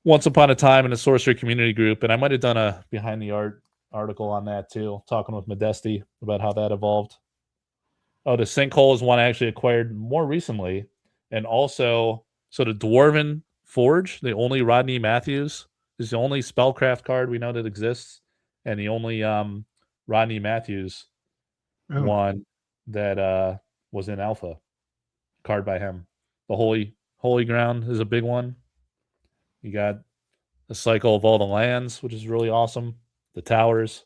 once upon a time in a Sorcery community group. And I might have done a Behind the Art article on that, too, talking with Modesti about how that evolved. Oh, the Sinkhole is one I actually acquired more recently. And also, so the Dwarven Forge, the only Rodney Matthews, is the only spellcraft card we know that exists. And the only Rodney Matthews one that was in Alpha. Card by him. The Holy Ground is a big one. You got the Cycle of All the Lands, which is really awesome. The Towers.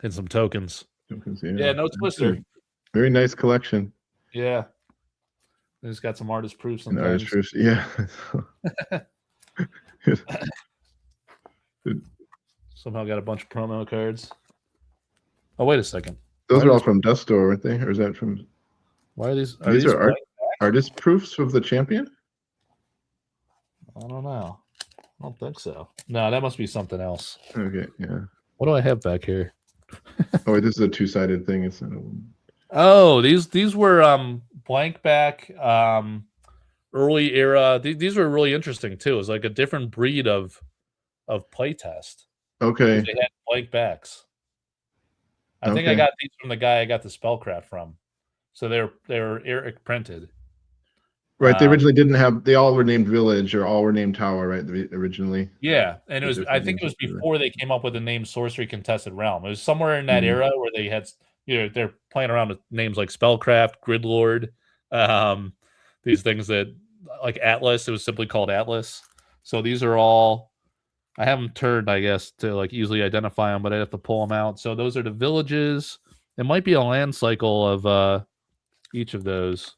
And some tokens. Yeah, no Twister. Very nice collection. Yeah. It's got some artist proofs and artist proofs, yeah. Somehow got a bunch of promo cards. Oh, wait a second. Those are all from Dust Store, aren't they? Or is that from... Why are these... These are artist proofs of the champion? I don't know. I don't think so. No, that must be something else. Okay, yeah. What do I have back here? Oh, wait, this is a 2-sided thing. It's not a... Oh, these were blank back early era. These were really interesting too. It was like a different breed of playtest. Okay. They had blank backs. I think I got these from the guy I got the spellcraft from. So they were Eric printed. Right. They originally didn't have. They all were named Village or all were named Tower, right? Originally. Yeah, and it was. I think it was before they came up with the name Sorcery Contested Realm. It was somewhere in that era where they had. They're playing around with names like Spellcraft, Gridlord, these things that like Atlas. It was simply called Atlas. So these are all. I have them turned, I guess, to like easily identify them, but I have to pull them out. So those are the villages. It might be a land cycle of each of those.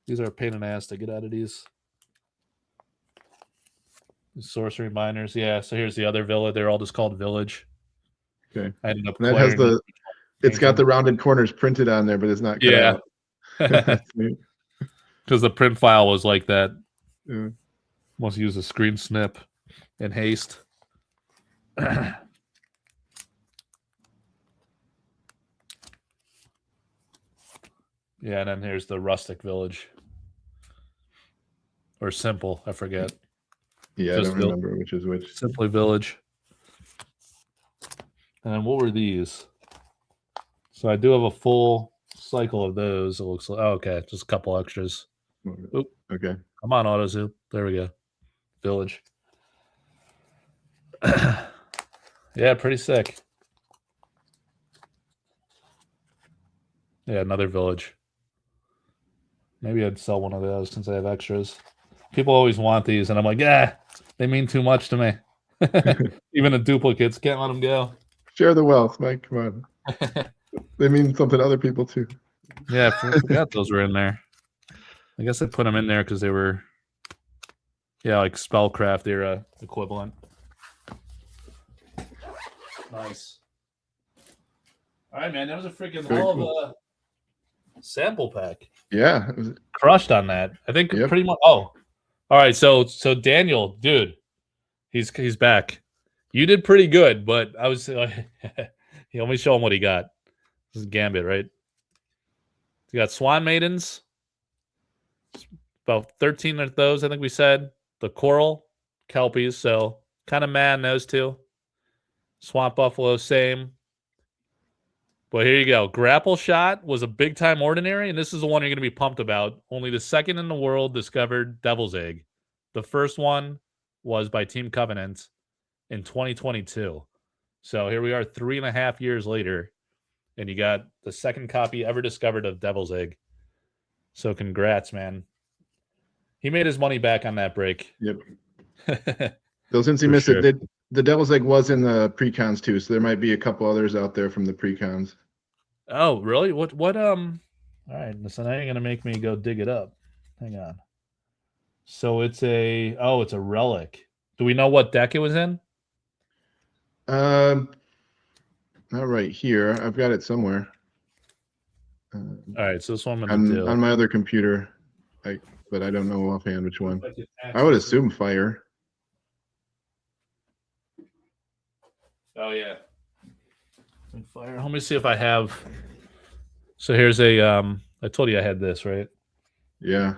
These are a pain in the ass to get out of these. Sorcery miners, yeah. So here's the other villa. They're all just called Village. Okay. I ended up. That has the. It's got the rounded corners printed on there, but it's not cut out. Because the print file was like that. Yeah. Must use a screen snip in haste. Yeah, and then here's the Rustic Village. Or Simple, I forget. Yeah, just I don't remember which is which. Simply Village. And then what were these? So I do have a full cycle of those. It looks like, oh, okay, just a couple extras. Oop. Okay. Come on, AutoZoom. There we go. Village. Yeah, pretty sick. Yeah, another Village. Maybe I'd sell one of those since I have extras. People always want these, and I'm like, yeah, they mean too much to me. Even the duplicates, can't let them go. Share the wealth, Mike. Come on. They mean something to other people too. Yeah, I forgot those were in there. I guess I put them in there because they were, yeah, like Spellcraft era equivalent. Nice. All right, man, that was a freaking hell of a sample pack. Yeah, it was... crushed on that. I think pretty much. Oh, all right. So Daniel, dude, he's back. You did pretty good, but I was let me show him what he got. This is Gambit, right? You got Swan Maidens, about 13 of those, I think we said. The coral, kelpies, so kind of mad in those two. Swamp buffalo, same. But here you go. Grapple Shot was a big time ordinary, and this is the one you're going to be pumped about. Only the second in the world discovered Devil's Egg. The first one was by Team Covenant in 2022. So here we are 3.5 years later, and you got the second copy ever discovered of Devil's Egg. So congrats, man. He made his money back on that break. Yep. So since he missed it, the Devil's Egg was in the pre-cons too, so there might be a couple others out there from the pre-cons. Oh, really? What all right, so now you're gonna make me go dig it up. Hang on. So it's a relic. Do we know what deck it was in? Not right here. I've got it somewhere. All right, so this one I'm gonna do on my other computer, but I don't know offhand which one. I would assume fire. Oh yeah, fire. Let me see if I have. So here's a I told you I had this, right? Yeah.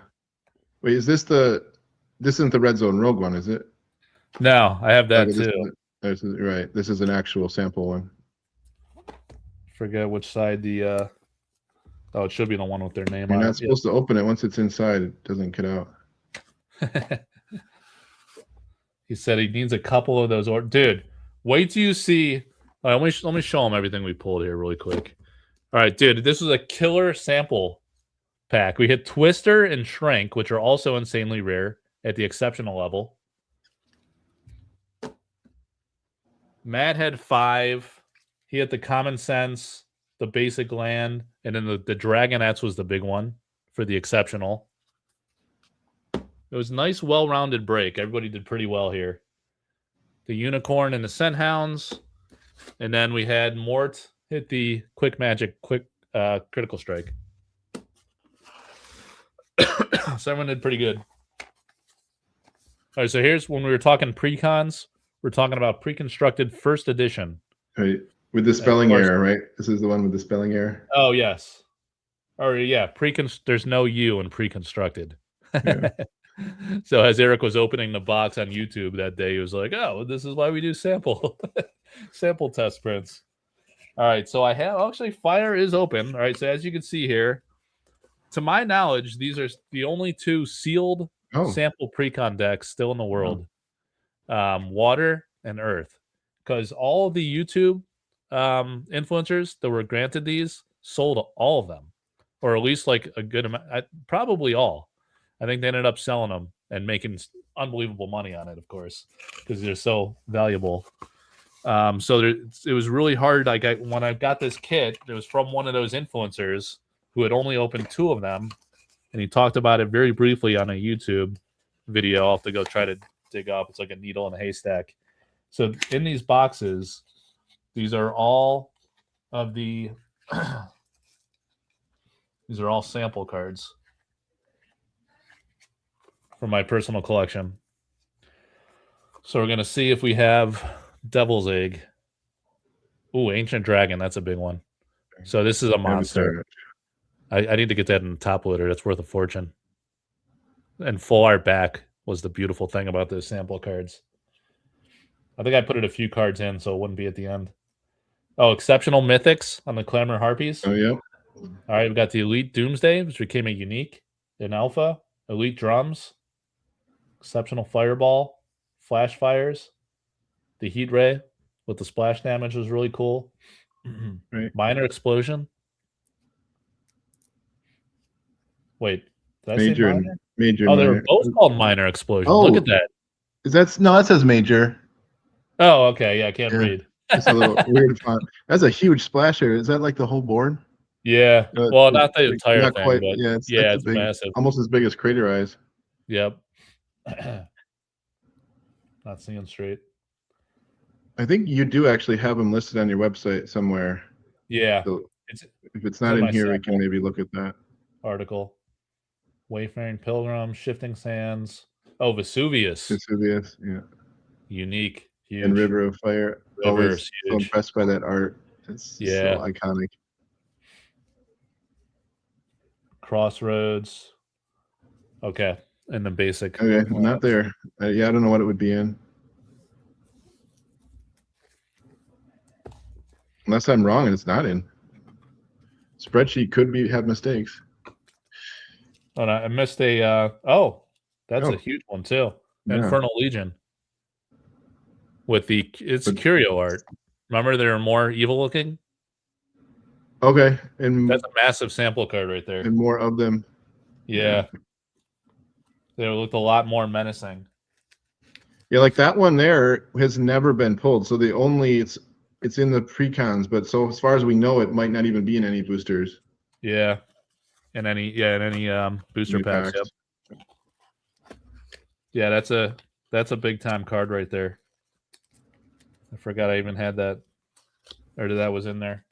Wait, is this isn't the Red Zone Rogue one, is it? No, I have that too. Right. This is an actual sample one. Forget which side the oh, it should be the one with their name You're on it. You're not supposed to open it. Once it's inside, it doesn't get out. He said he needs a couple of those. Dude, wait till you see. All right, let me show him everything we pulled here really quick. All right, dude, this was a killer sample pack. We hit Twister and Shrink, which are also insanely rare at the exceptional level. Matt had 5. He had the Common Sense, the Basic Land, and then the Dragonettes was the big one for the exceptional. It was a nice, well-rounded break. Everybody did pretty well here. The Unicorn and the Scent Hounds. And then we had Mort hit the Quick Magic, Critical Strike. So everyone did pretty good. All right, so here's when we were talking pre-cons. We're talking about pre-constructed first edition. Right. With the spelling error, right? This is the one with the spelling error. Oh, yes. Or yeah, there's no U in pre-constructed. Yeah. So as Eric was opening the box on YouTube that day, he was like, "Oh, this is why we do sample test prints." All right, so I have actually fire is open. All right, so as you can see here, to my knowledge, these are the only 2 sealed sample precon decks still in the world. Water and Earth, because all of the YouTube influencers that were granted these sold all of them, or at least like a good amount, probably all. I think they ended up selling them and making unbelievable money on it, of course, because they're so valuable. So it was really hard. Like when I got this kit, it was from one of those influencers who had only opened 2 of them, and he talked about it very briefly on a YouTube video. I'll have to go try to dig up. It's like a needle in a haystack. So in these boxes, these are all of the these are all sample cards from my personal collection. So we're gonna see if we have Devil's Egg. Ooh, Ancient Dragon, that's a big one. So this is a monster. I need to get that in the top loader. That's worth a fortune. And full art back was the beautiful thing about those sample cards. I think I put it a few cards in so it wouldn't be at the end. Oh, Exceptional Mythics on the Clamor Harpies. Oh, yeah. All right, we got the Elite Doomsday, which became a unique in Alpha. Elite Drums. Exceptional Fireball. Flash Fires. The Heat Ray with the splash damage was really cool. Right. Minor Explosion. Wait, did I say minor? Major. Oh, they were both called Minor Explosion. Look at that. That says major. Oh, okay. Yeah, I can't read. It's a little weird font. That's a huge splash area. Is that like the whole board? Yeah. Well, not the entire thing, quite, but yeah, it's big, massive. Almost as big as Crater Eyes. Yep. Not seeing straight. I think you do actually have them listed on your website somewhere. Yeah. So if it's not in here, we can maybe look at that article. Wayfaring Pilgrim, Shifting Sands. Oh, Vesuvius. Vesuvius, yeah. Unique. Huge. And River of Fire. Always so impressed by that art. It's so Okay, in the basic. Okay, not there. Yeah, I don't know what it would be in. Unless I'm wrong and it's not in. Spreadsheet could have mistakes. Oh, no, I missed a. Oh, that's Oh, a huge one too. yeah. Infernal Legion. With it's Curio art. Remember, they're more evil looking. Okay, and That's a massive sample card right there. And more of them. Yeah. They looked a lot more menacing. Yeah, like that one there has never been pulled. So it's in the precons, but so as far as we know, it might not even be in any boosters. Yeah. In any booster packs. Yep. Yeah, that's a big time card right there. I forgot I even had that, or that was in there,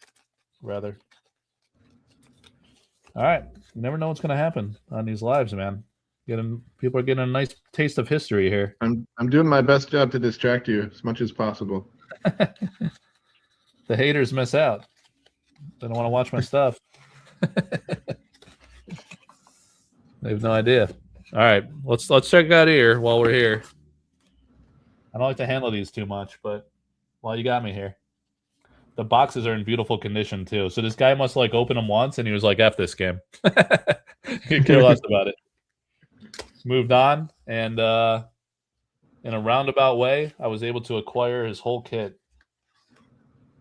rather. All right, you never know what's going to happen on these lives, man. People are getting a nice taste of history here. I'm doing my best job to distract you as much as possible. The haters miss out. They don't want to watch my stuff. They have no idea. All right, let's check out here while we're here. I don't like to handle these too much, but while you got me here. The boxes are in beautiful condition too. So this guy must like open them once and he was like, F this game. He care less about it. Moved on, and in a roundabout way, I was able to acquire his whole kit.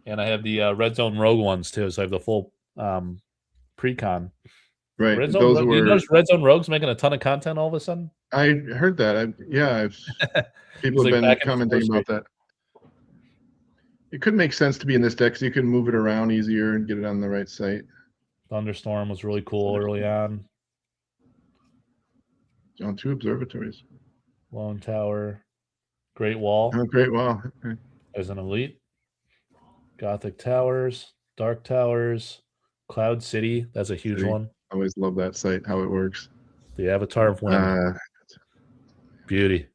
And I have the Red Zone Rogue ones too, so I have the full pre-con. Right. Red Zone Rogue, you notice Red Zone Rogue's making a ton of content all of a sudden? I heard that. People have been commenting about that. It could make sense to be in this deck, so you can move it around easier and get it on the right site. Thunderstorm was really cool early on. On 2 observatories. Lone Tower. Great Wall. Oh, Great Wall. Okay. As an elite. Gothic Towers. Dark Towers. Cloud City. That's a huge one. I always love that site, how it works. The Avatar of Wind. Beauty.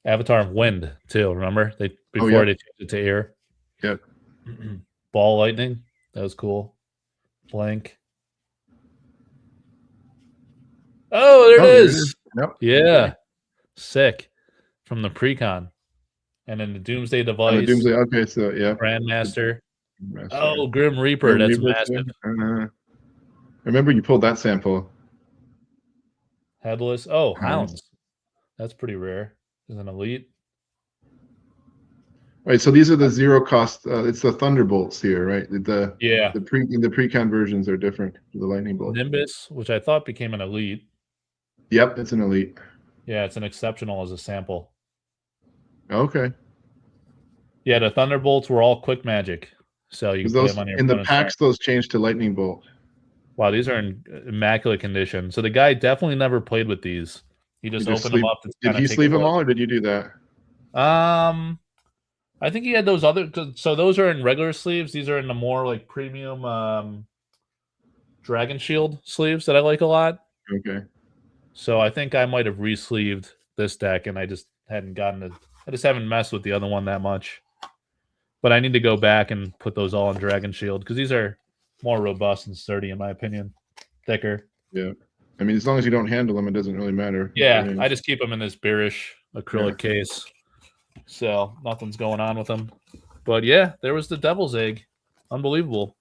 Avatar of Wind, too. Remember? Before they changed it to air. Yep. Ball Lightning. That was cool. Blank. Oh, there it is. Yep. Yeah. Sick. From the Precon. And then the Doomsday Device. Okay, so yeah. Grandmaster. Oh, Grim Reaper. That's massive. I remember you pulled that sample. Headless. Oh, Hounds. That's pretty rare. Is an elite. Right, so these are the zero cost. It's the Thunderbolts here, right? The pre-con versions are different. The Lightning Bolt. Nimbus, which I thought became an elite. Yep, it's an elite. Yeah, it's an exceptional as a sample. Okay. Yeah, the Thunderbolts were all quick magic, so you can play them on your in the packs. Those changed to Lightning Bolt. Wow, these are in immaculate condition. So the guy definitely never played with these. He just opened them up. Did he sleeve them all, or did you do that? I think he had those other. So those are in regular sleeves. These are in the more like premium Dragon Shield sleeves that I like a lot. Okay. So I think I might have re-sleeved this deck, and I just hadn't I just haven't messed with the other one that much. But I need to go back and put those all in Dragon Shield because these are more robust and sturdy, in my opinion. Thicker. Yeah. I mean, as long as you don't handle them, it doesn't really matter. Yeah, I just keep them in this bearish acrylic case. So nothing's going on with them. But yeah, there was the Devil's Egg. Unbelievable.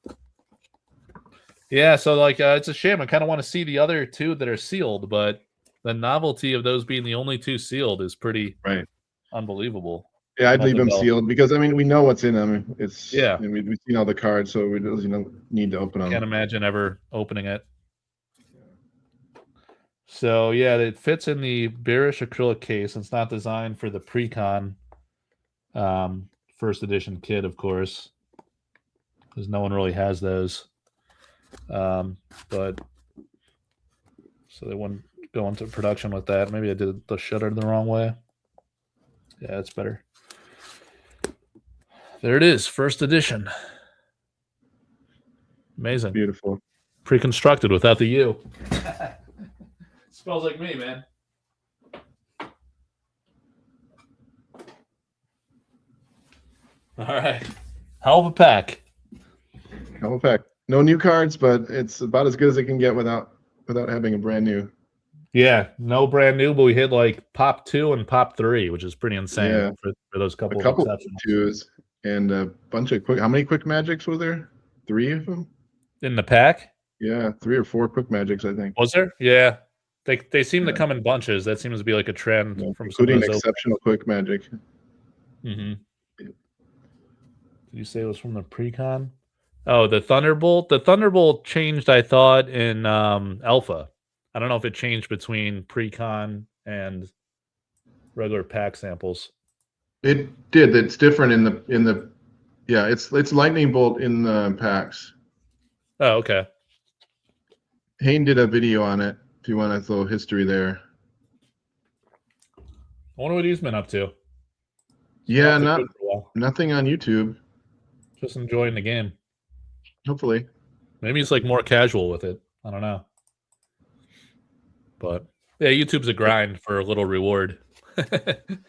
Yeah, so like it's a shame. I kind of want to see the other two that are sealed, but the novelty of those being the only two sealed is pretty unbelievable. Yeah, I'd leave them sealed because I mean we know what's in them. It's I mean, we've seen all the cards, so we don't need to open them. Can't imagine ever opening it. So yeah, it fits in the bearish acrylic case. It's not designed for the pre-con first edition kit, of course, because no one really has those. But so they wouldn't go into production with that. Maybe I did the shutter the wrong way. Yeah, it's better. There it is, first edition. Amazing. Beautiful. Pre-constructed without the U. Smells like me, man. All right. Hell of a pack. Hell of a pack. No new cards, but it's about as good as it can get without having a brand new. Yeah, no brand new, but we hit like pop 2 and pop 3, which is pretty insane Yeah. for those A couple of couple exceptions. twos and a bunch of quick. How many quick magics were there? 3 of them. In the pack? Yeah, 3 or 4 quick magics, I think. Was there? Yeah. They seem to Yeah. come in bunches. That seems to be like a trend Yeah, from some of including those open. exceptional quick magic. Mm-hmm. Did you say it was from the pre-con? Oh, the Thunderbolt. The Thunderbolt changed, I thought, in alpha. I don't know if it changed between pre-con and regular pack samples. It did. It's different in the yeah, it's lightning bolt in the packs. Oh, okay. Hayne did a video on it if you want a little history there. I wonder what he's been up to. Yeah, Off the grid for a while. nothing on YouTube. Just enjoying the game. Hopefully. Maybe he's like more casual with it. I don't know. But yeah, YouTube's a grind for a little reward.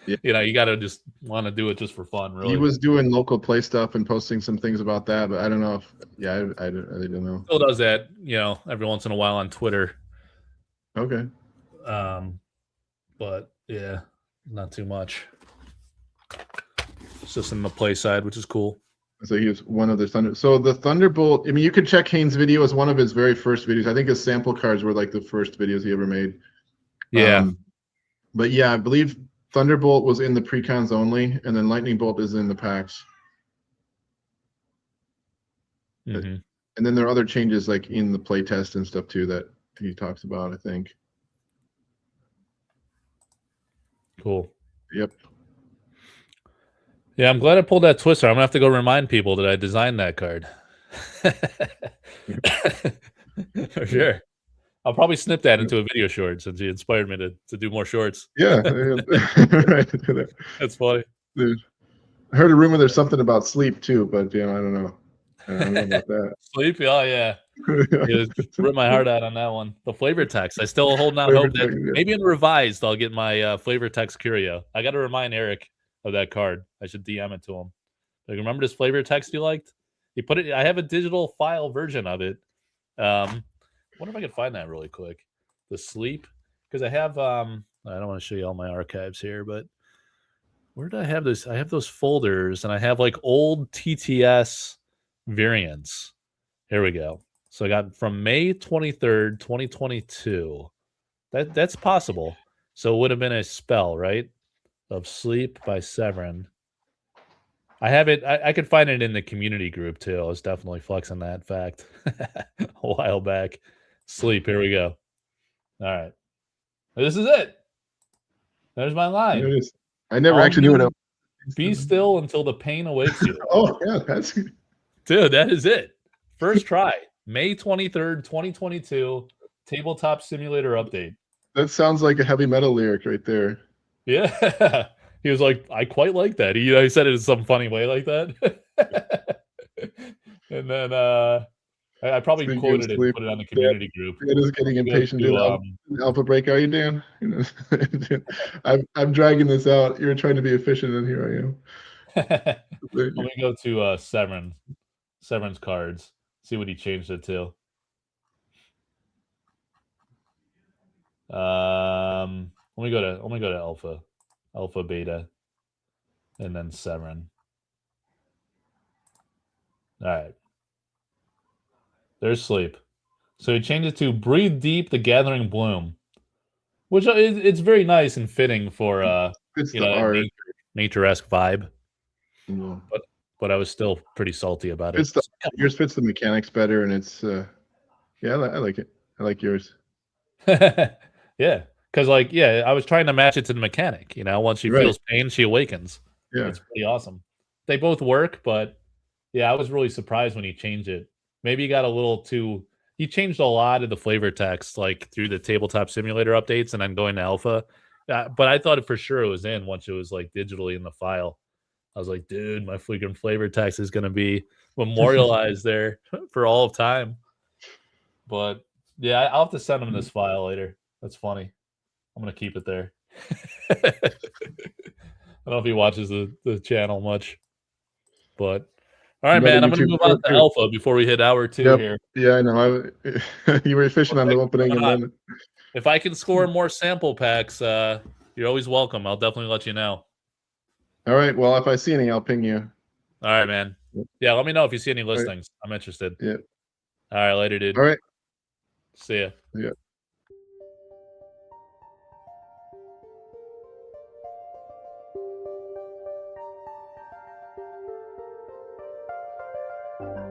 Yeah. You know, you got to just want to do it just for fun, really. He was doing local play stuff and posting some things about that, but I don't know if I really don't know. Still does that, you know, every once in a while on Twitter. Okay. But yeah, not too much. It's just in the play side, which is cool. So he was one of the Thunder. So the Thunderbolt. I mean, you could check Haynes' video as one of his very first videos. I think his sample cards were like the first videos he ever made. Yeah. But yeah, I believe Thunderbolt was in the precons only, and then Lightning Bolt is in the packs. Mm-hmm. And then there are other changes like in the playtest and stuff too that he talks about, I think. Cool. Yep. Yeah, I'm glad I pulled that twister. I'm gonna have to go remind people that I designed that card. For sure. I'll probably snip that into a video short since he inspired me to do more shorts. Yeah. Right. That's funny. Dude. I heard a rumor there's something about sleep too, but you know, I don't know. I don't know about that. Sleep? Oh yeah. Yeah, rip my heart out on that one. The flavor text. I still hold out hope that maybe in revised I'll get my flavor text Curio. I got to remind Eric of that card. I should DM it to him. Like, remember this flavor text you liked? He put it. I have a digital file version of it. Wonder if I could find that really quick. The sleep, because I have. I don't want to show you all my archives here, but where did I have this? I have those folders, and I have like old TTS variants. Here we go. So I got from May 23rd, 2022. That's possible. So it would have been a spell, right? Of Sleep by Severin. I have it. I could find it in the community group too. I was definitely flexing that fact a while back. Sleep. Here we go. All right. This is it. There's my line. I never actually knew what. Be still until the pain awakes you. Oh yeah, that's dude. That is it. First try. May 23rd, 2022, Tabletop Simulator update. That sounds like a heavy metal lyric right there. Yeah. He was like, I quite like that. He said it in some funny way like that. And then I probably quoted it and put it on the community group. It is getting impatient. Alpha break, are you, Dan? I'm dragging this out. You're trying to be efficient, and here I am. Let me go to Severin's cards. See what he changed it to. Let me go to alpha, beta, and then Severin. All right. There's Sleep. So he changed it to Breathe Deep, the Gathering Bloom, which it's very nice and fitting for nature-esque vibe. Mm-hmm. But I was still pretty salty about it. Yours fits the mechanics better, and it's yeah, I like it. I like yours. Yeah, because I was trying to match it to the mechanic. You know, once she feels pain, she awakens. Yeah, it's pretty awesome. They both work, but yeah, I was really surprised when he changed it. Maybe he got a little too. He changed a lot of the flavor text, like through the Tabletop Simulator updates, and then going to alpha. But I thought for sure it was in once it was like digitally in the file. I was like, dude, my freaking flavor text is going to be memorialized there for all of time. But yeah, I'll have to send him this file later. That's funny. I'm going to keep it there. I don't know if he watches the channel much. But all right, man, I'm going to move on to alpha before we hit hour 2 here. Yeah, I know. You were efficient on the opening. And then If I can score more sample packs, you're always welcome. I'll definitely let you know. All right. Well, if I see any, I'll ping you. All right, man. Yeah, let me know if you see any All right. listings. I'm interested. Yeah. All right, later, dude. All right. See ya. Yeah.